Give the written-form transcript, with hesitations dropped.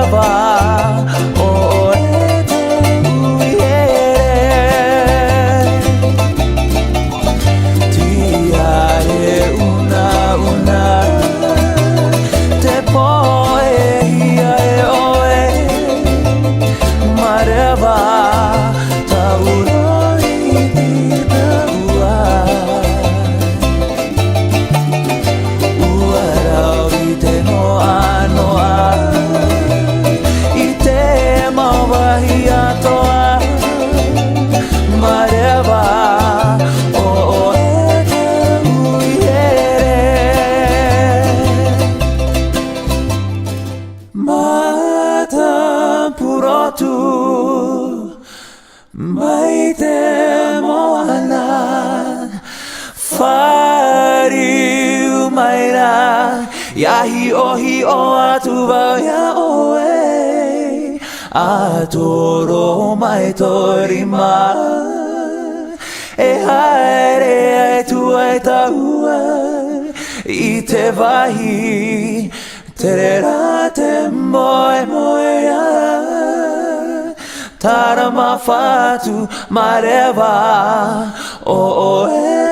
Mareva Ote'a Tiare una Te poe ia e oe Mareva Maite moana Whari umaira Iahi ohi o atu wau ia oe Atoro mai torima E haere ai tua e taua I te wahi Te rera te moe moe ia Tarama fatu Mareva Oe